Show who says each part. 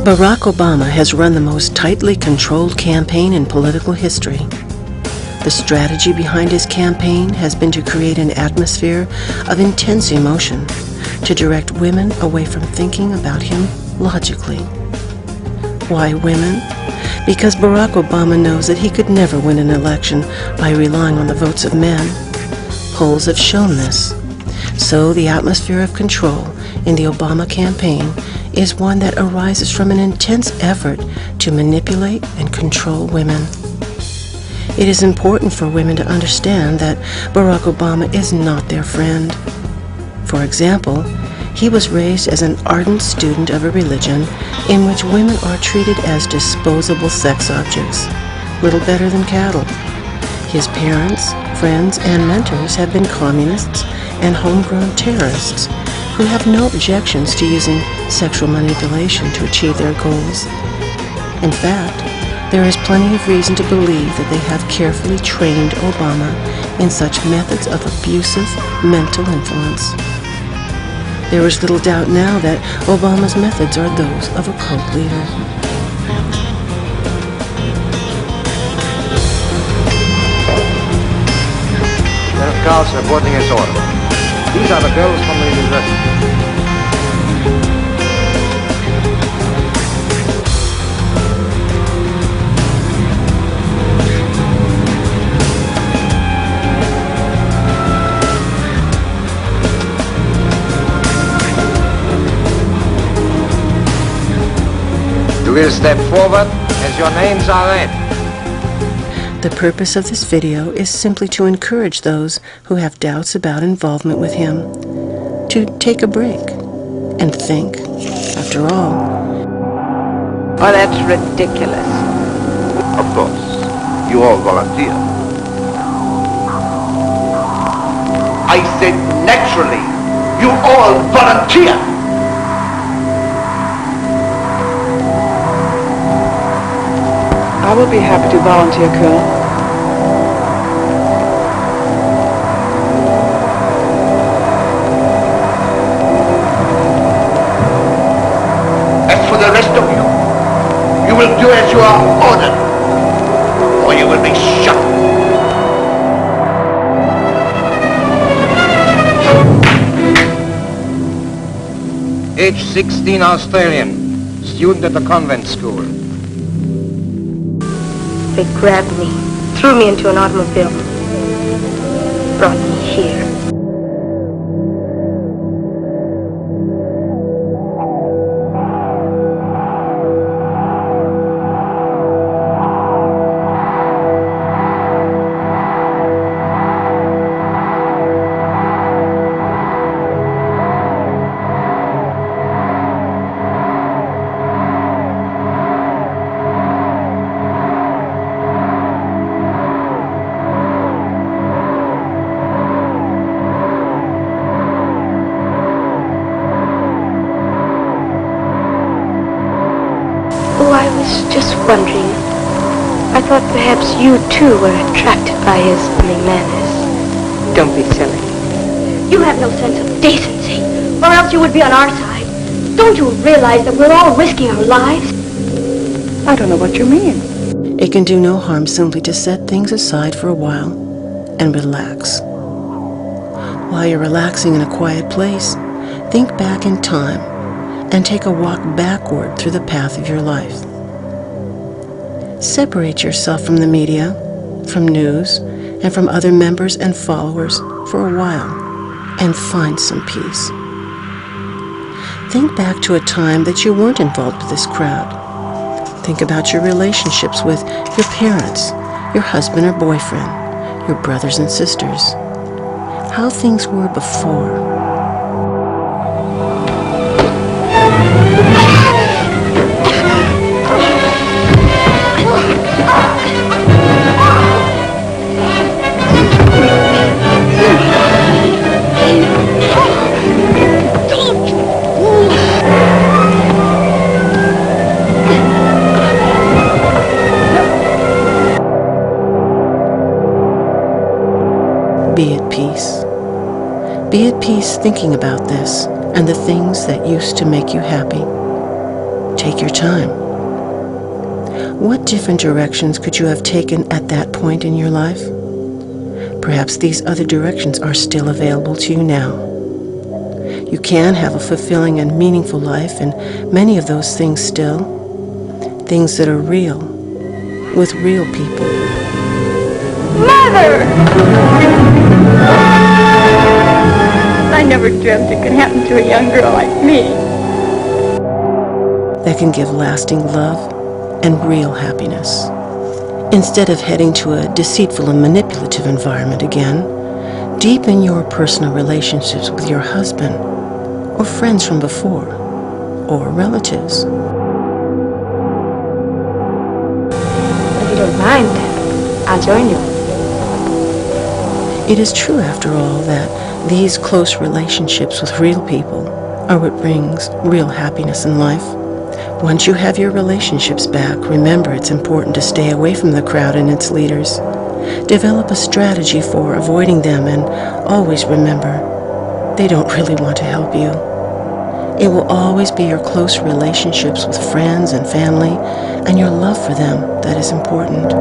Speaker 1: Barack Obama has run the most tightly controlled campaign in political history. The strategy behind his campaign has been to create an atmosphere of intense emotion, to direct women away from thinking about him logically. Why women? Because Barack Obama knows that he could never win an election by relying on the votes of men. Polls have shown this. So the atmosphere of control in the Obama campaign is one that arises from an intense effort to manipulate and control women. It is important for women to understand that Barack Obama is not their friend. For example, he was raised as an ardent student of a religion in which women are treated as disposable sex objects, little better than cattle. His parents, friends, and mentors have been communists and homegrown terrorists who have no objections to using sexual manipulation to achieve their goals. In fact, there is plenty of reason to believe that they have carefully trained Obama in such methods of abusive mental influence. There is little doubt now that Obama's methods are those of a cult leader.
Speaker 2: Lieutenant Carlson reporting his order. These are the girls from the university. You will step forward as your names are read.
Speaker 1: The purpose of this video is simply to encourage those who have doubts about involvement with him to take a break and think. After all,
Speaker 3: oh, that's ridiculous.
Speaker 4: Of course, you all volunteer. I said naturally, you all volunteer.
Speaker 3: I will be happy to volunteer, Colonel.
Speaker 4: As for the rest of you, you will do as you are ordered, or you will be shot.
Speaker 2: Age 16 Australian, student at the convent school.
Speaker 5: They grabbed me, threw me into an automobile, brought me here. Oh, I was just wondering. I thought perhaps you too were attracted by his manners.
Speaker 3: Don't be silly.
Speaker 5: You have no sense of decency, or else you would be on our side. Don't you realize that we're all risking our lives?
Speaker 3: I don't know what you mean.
Speaker 1: it can do no harm simply to set things aside for a while and relax. While you're relaxing in a quiet place, think back in time and take a walk backward through the path of your life. Separate yourself from the media, from news, and from other members and followers for a while and find some peace. Think back to a time that you weren't involved with this crowd. Think about your relationships with your parents, your husband or boyfriend, your brothers and sisters, how things were before. Be at peace. Be at peace thinking about this and the things that used to make you happy. Take your time. What different directions could you have taken at that point in your life? Perhaps these other directions are still available to you now. You can have a fulfilling and meaningful life, and many of those things still, things that are real, with real people.
Speaker 5: Mother! I never dreamt it could happen to a young girl like me.
Speaker 1: That can give lasting love and real happiness. Instead of heading to a deceitful and manipulative environment again, deepen your personal relationships with your husband, or friends from before, or relatives.
Speaker 5: If you don't mind, I'll join you.
Speaker 1: It is true, after all, that these close relationships with real people are what brings real happiness in life. Once you have your relationships back, remember it's important to stay away from the crowd and its leaders. Develop a strategy for avoiding them, and always remember, they don't really want to help you. It will always be your close relationships with friends and family and your love for them that is important.